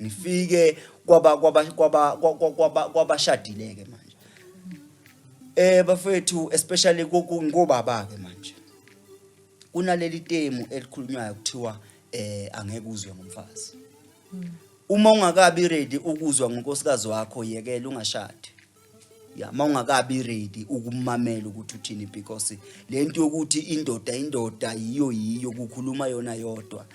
ngifike kwabashadileke manje bafethu especially ngobaba ke manje kunaleli temu elikhulunywayo kuthiwa angeke uzwe ngomfazi uma ungakabi ready ukuzwa ngonkosikazi wakho yekela ungashadi mawungakabi ready ukumamela ukuthi uthini because lento yokuthi indoda yiyo kukhuluma yona yodwa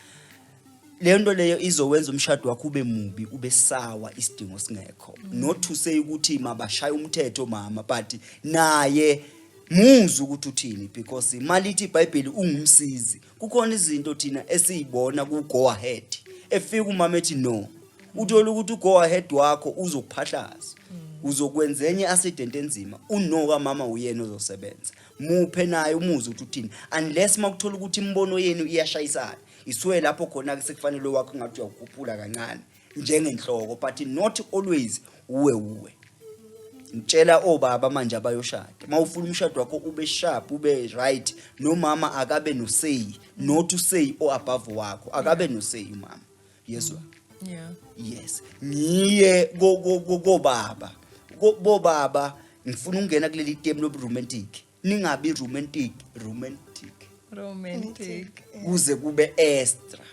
lento leyo izowenza umshado wakho ube mubi ube sawa isidingo singekho not to say ukuthi mabashaya umthetho mama but naye muzu ukuthi uthini because malithi iBhayibheli ungumsizi kukhona izinto thina esizibona ku go ahead efika umama ethi no uthola ukuthi go ahead wakho uzokuphahlaza uzokwenza enye accident enzima unoka mama uyena ozosebenza muphe naye umuzi ukuthi uthini unless makuthola ukuthi imbono yenu iyashayisana iswe lapho khona ke sekufanele wakho ngathi uyakukhuphula kancane njengenhloko but not always uwe ngitshela obaba manje abayoshada mawufuna umshado wakho ube sharp ube right no mama akabe no say not to say or above wakho akabe no say mama yezwa yes ngiye bobaba ngifuna ungena kuleli theme lo romantic ningabi romantic kuze kube extra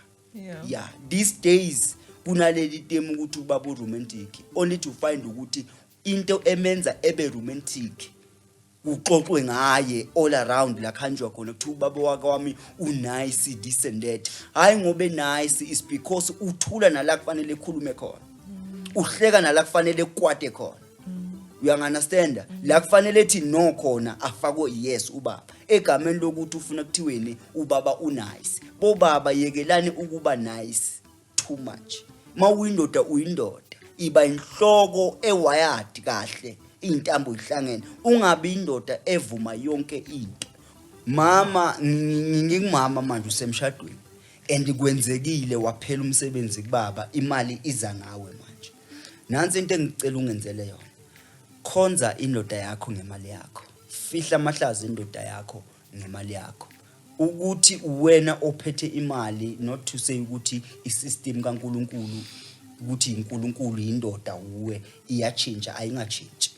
these days kunaleli theme ukuthi ubaba romantic only to find ukuthi into emenza ebe romantic uxoxwe ngaye all around la khanjwa khona kuthi ubaba wake wami unice this and that hayi ngobe nice is because uthula nala kufanele ekhulume khona uhleka nala kufanele kwate khona you understand la kufanele ethi no khona afakwe yes ubaba egameni lokuthi ufuna kuthiweni ubaba unice bobaba yekelani ukuba nice too much mawuyindoda uyindoda iba inhloko ewayadi kahle intambo ihlangene ungabi indoda evuma yonke into mama ngingumama manje usemshadweni and kwenzekile waphela umsebenzi kubaba imali iza ngawe manje nansi into engicela ungenzele yona khonza indoda yakho ngemali yakho fihla amahlazo indoda yakho ngemali yakho ukuthi uwena ophethe imali not to say ukuthi isystem kaNkuluNkulu ukuthi iNkulunkulu indoda uwe iyachinja ayingachinji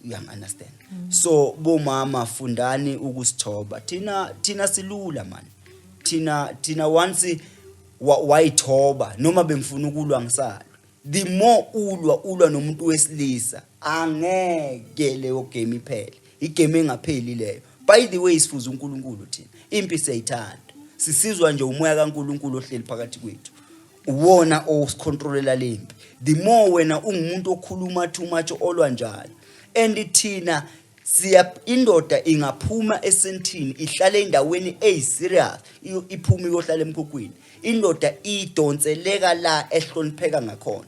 you understand so bomama fundani ukusithoba thina silula man thina once wayithoba noma bengifuna ukulwa ngisalo the more ulwa nomuntu wesilisa angeke leyo game iphele igame engapheli leyo by the way sifuza uNkulunkulu thina impi siyayithanda sisizwa nje umoya kaNkulunkulu ohleli phakathi kwethu uwona osicontrolela lempi the more wena ungumuntu okhuluma too much olwa njalo and thina indoda ingaphuma esentini ihlale endaweni eyiserious iphuma iyohlala emkhukwini indoda idonseleka la ehlonipheka ngakhona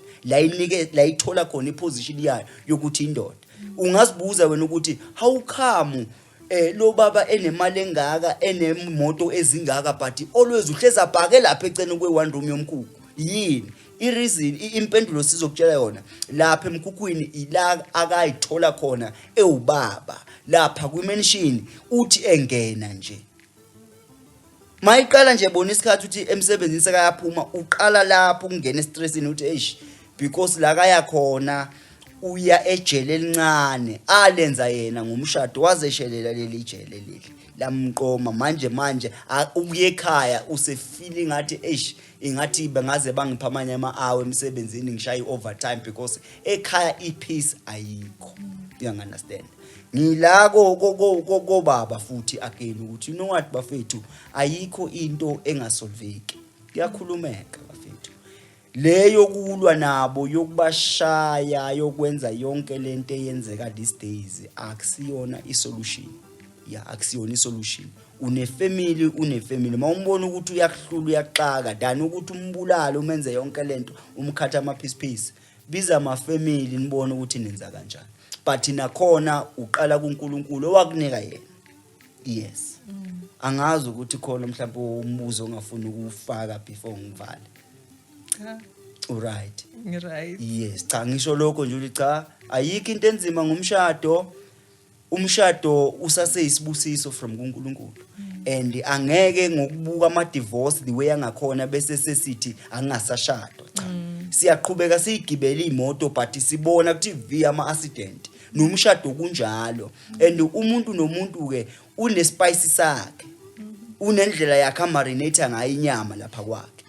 la ithola khona iposition yayo yokuthi indoda ungazibuza wena ukuthi how come lo baba enemali engaka enemoto ezingaka but always uhleza bhake lapha ecene kwe1 room yomkhukhu yini ireason impendulo sizokutshela yona lapha emkhukwini ila akayithola khona ewubaba lapha kwimention uthi engena nje mayiqala nje bona isikhathi uthi emsebenzini sekayaphuma uqala lapho ukungena estressini uthi eish because la kaya khona uya ejele elincane alenza yena ngomshado wazeshelela leli jele leli lamqoma manje ubuye ekhaya usefeeling ngathi eish ingathi bengaze bangiphamanya ama-hour emsebenzini ngishaye overtime because ekhaya ipeace ayikho you understand ngila ko baba futhi again ukuthi you know what bafethu ayikho into engasolveki kuyakhulumeka bafethu leyo kulwa nabo yokubashaya yokwenza yonke lento eyenzeka these days akusiyona isolution akusiyona isolution une-family mawumbona ukuthi uyakuhlula uyaxaka than ukuthi umbulale umenze yonke lento umkhatha ama-piece biza ama-family nibone ukuthi nenza kanjani but nakhona uqala kuNkulunkulu owakunika yena yes angazi ukuthi khona mhlawumbe umbuzo ongafuni ukufaka before ngivale right yes cha ngisho lokho nje cha ayikho into enzima ngomshado umshado usaseyisibusiso from kuNkulunkulu and angeke ngokubuka ama divorce the way angakhona bese sesithi angasashado cha siyaqhubeka sigibela imoto but sibona ukuthi vi ama accident nomshado kunjalo and umuntu nomuntu ke une spice sakhe unendlela yakhe marinate ngayo inyama lapha kwakhe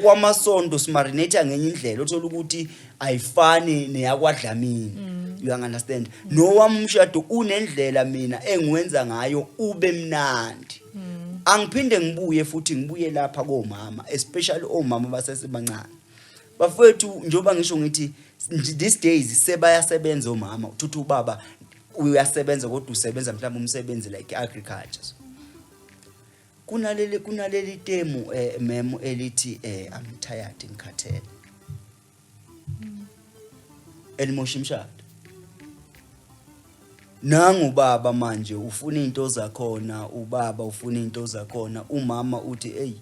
kwamasondo simarinate ngenye indlela uthola ukuthi ayifani neyakwaDlamini you understand no wamshado unendlela mina engiwenza ngayo ube mnandi angiphinde ngibuye futhi ngibuye lapha komama especially omama basesebancane bafethu njoba ngisho ngithi these days sebayasebenza omama uthi ubaba uyasebenza kodwa usebenza mhlawumbe umsebenzi like agriculture kunaleli temu memo elithi I'm tired ngikhathele elimosha imshado nangu baba manje ufuna into zakhona ubaba ufuna into zakhona umama uthi hey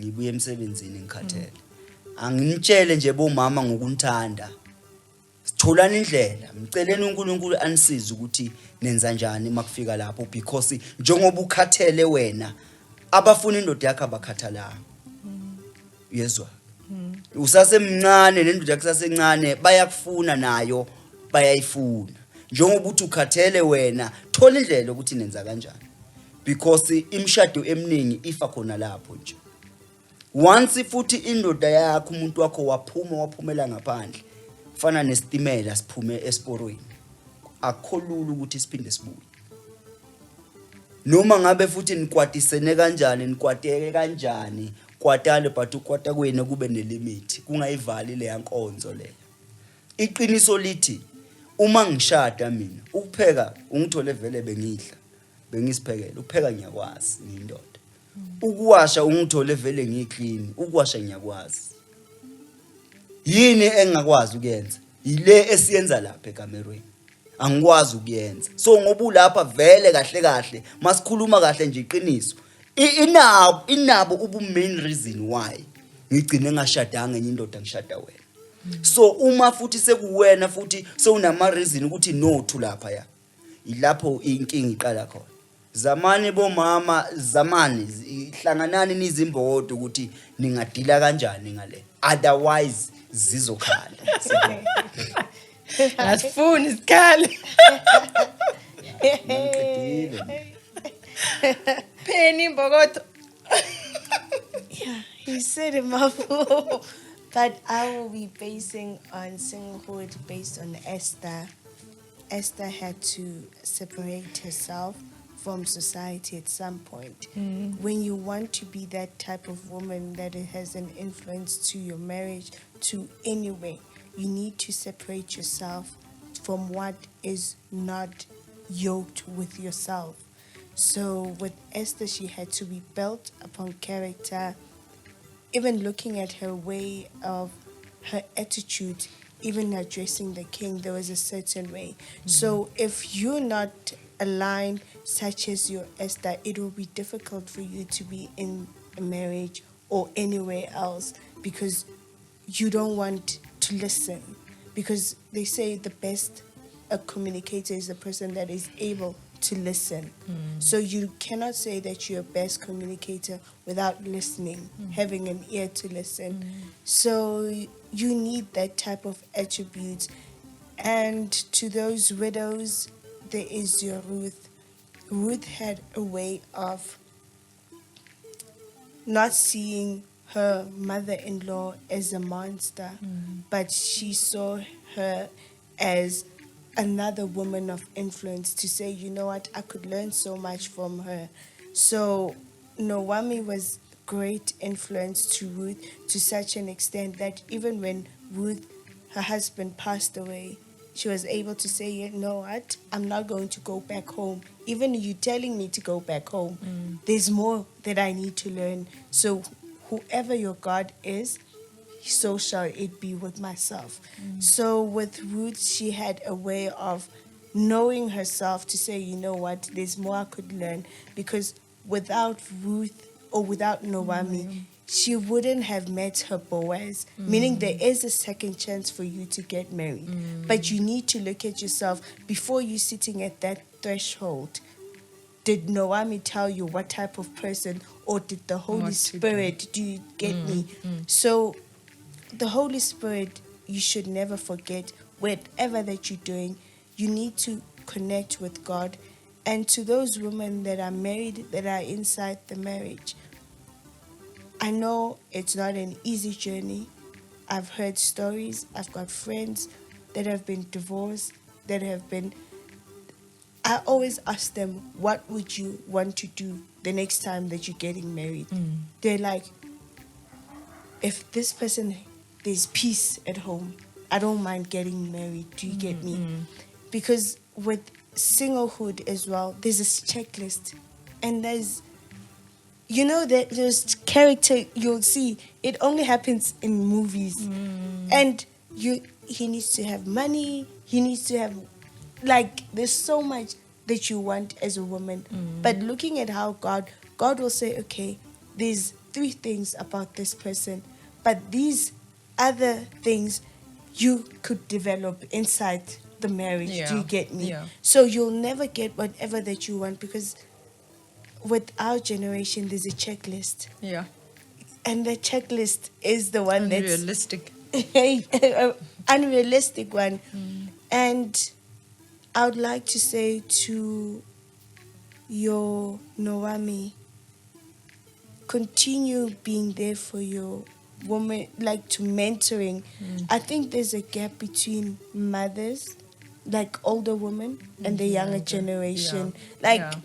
ngibuye emsebenzini ngikhathele angimtshele nje bomama ngokunthanda sitholana indlela mceleni uNkulunkulu anisize ukuthi nenza njani makufika lapho because njengoba ukhathele wena abafuna indoda yakhe abakhathala yezwa usasemncane nendoda yakhe sasencane bayakufuna nayo bayayifuna njengoba uthi ukhathele wena thola indlela ukuthi nenza kanjani because imshado eminingi ifa khona lapho nje once futhi indoda yakhe umuntu wakho waphumela ngaphandle fana nestimela siphume esporweni akholula ukuthi siphinde sibuye noma ngabe futhi nikwatisene kanjani nikwateke kanjani kwatale but ukwata kwena kube nelimit kungayivali le yankonzo le iqiniso lithi uma ngishada mina ukupheka ungithole vele bengisiphekela ukupheka ngiyakwazi ngiyindoda ukuwasha ungithole vele ngiclean ukuwasha ngiyakwazi yini engakwazi ukuyenza ile esiyenza lapha ekamerweni angikwazi ukuyenza so ngoba ulapha vele kahle masikhuluma kahle nje iqiniso inabo ubu main reason why ngigcine ngashadanga enye indoda ngishada wena so uma futhi sekuwena futhi sewunama reason ukuthi no to lapha ya ilapho inkingi iqala khona zamani bomama zamani ihlanganani nizimbodo ukuthi ningadila kanjani ngale otherwise zizokhala asifuni isikhali Penny Bogoto. Yeah, he said it, Mafu. But I will be basing on singlehood based on Esther. Esther had to separate herself from society at some point. When you want to be that type of woman that it has an influence to your marriage, to anyway, you need to separate yourself from what is not yoked with yourself. So with Esther, she had to be built upon character, even looking at her way of her attitude, even addressing the king, there was a certain way. So if you're not aligned, such as your Esther, it will be difficult for you to be in a marriage or anywhere else because you don't want to listen. Because they say the best communicator is the person that is able to listen. So you cannot say that you're a best communicator without listening, having an ear to listen. So you need that type of attributes. And to those widows, there is your Ruth. Ruth had a way of not seeing her mother-in-law as a monster, but she saw her as another woman of influence to say, you know what, I could learn so much from her. So Naomi was great influence to Ruth to such an extent that even when Ruth, her husband, passed away, she was able to say, you know what, I'm not going to go back home. Even you telling me to go back home, there's more that I need to learn. So whoever your God is, so shall it be with myself. So with Ruth, she had a way of knowing herself to say, you know what, there's more I could learn. Because without Ruth or without Naomi, she wouldn't have met her Boaz. Meaning there is a second chance for you to get married. But you need to look at yourself before you sitting at that threshold. Did Naomi tell you what type of person, or did the Holy Spirit, do you get me? So the Holy Spirit, you should never forget, whatever that you're doing, you need to connect with God. And to those women that are married, that are inside the marriage, I know it's not an easy journey. I've heard stories, I've got friends that have been divorced, that have been. I always ask them, what would you want to do the next time that you're getting married? They're like, if this person, there's peace at home, I don't mind getting married. Do you get me? Because with singlehood as well, there's this checklist. And there's, that there's character, you'll see, it only happens in movies. And he needs to have money, he needs to have, like, there's so much that you want as a woman. But looking at how God will say, okay, there's 3 things about this person, but these other things you could develop inside the marriage. Yeah. Do you get me? Yeah. So you'll never get whatever that you want, because with our generation, there's a checklist. Yeah. And the checklist is the one Unrealistic. that's unrealistic one. And I would like to say to your Noami, continue being there for your woman, like to mentoring. I think there's a gap between mothers, like older women, and the younger generation. Like, Yeah.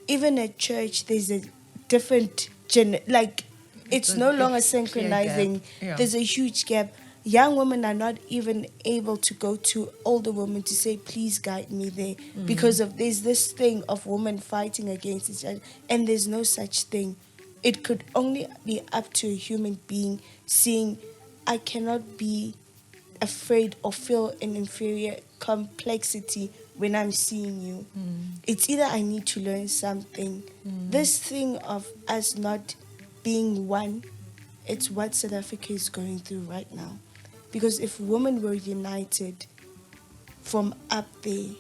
even at church, there's a different like, it's a no big, longer clear synchronizing. gap. Yeah. There's a huge gap. Young women are not even able to go to older women to say, please guide me there, because of there's this thing of women fighting against each other, and there's no such thing. It could only be up to a human being seeing, I cannot be afraid or feel an inferior complexity when I'm seeing you. It's either I need to learn something. This thing of us not being one, it's what South Africa is going through right now. Because if women were united from up there,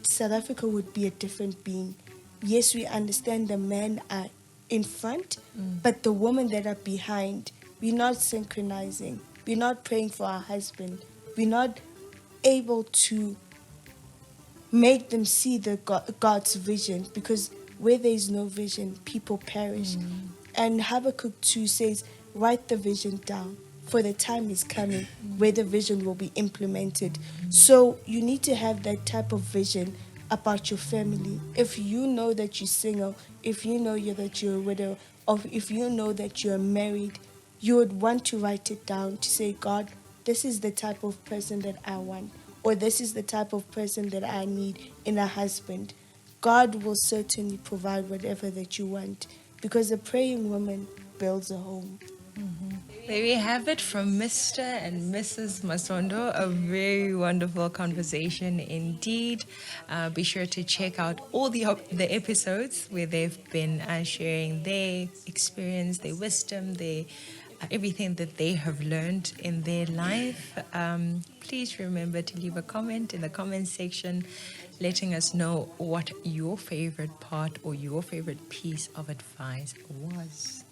South Africa would be a different being. Yes, we understand the men are in front, but the women that are behind, we're not synchronizing. We're not praying for our husband. We're not able to make them see the God's vision, because where there is no vision, people perish. And Habakkuk 2 says, write the vision down, for the time is coming where the vision will be implemented. So you need to have that type of vision about your family. If you know that you're single, if you know that you're a widow, or if you know that you're married, you would want to write it down to say, God, this is the type of person that I want, or this is the type of person that I need in a husband. God will certainly provide whatever that you want, because a praying woman builds a home. There we have it from Mr. and Mrs. Masondo. A very wonderful conversation indeed. Be sure to check out all the episodes where they've been sharing their experience, their wisdom, their everything that they have learned in their life. Please remember to leave a comment in the comment section, letting us know what your favorite part or your favorite piece of advice was.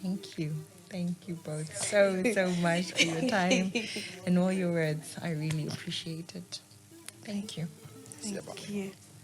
Thank you. Thank you both so much for your time and all your words. I really appreciate it. Thank you. Thank you.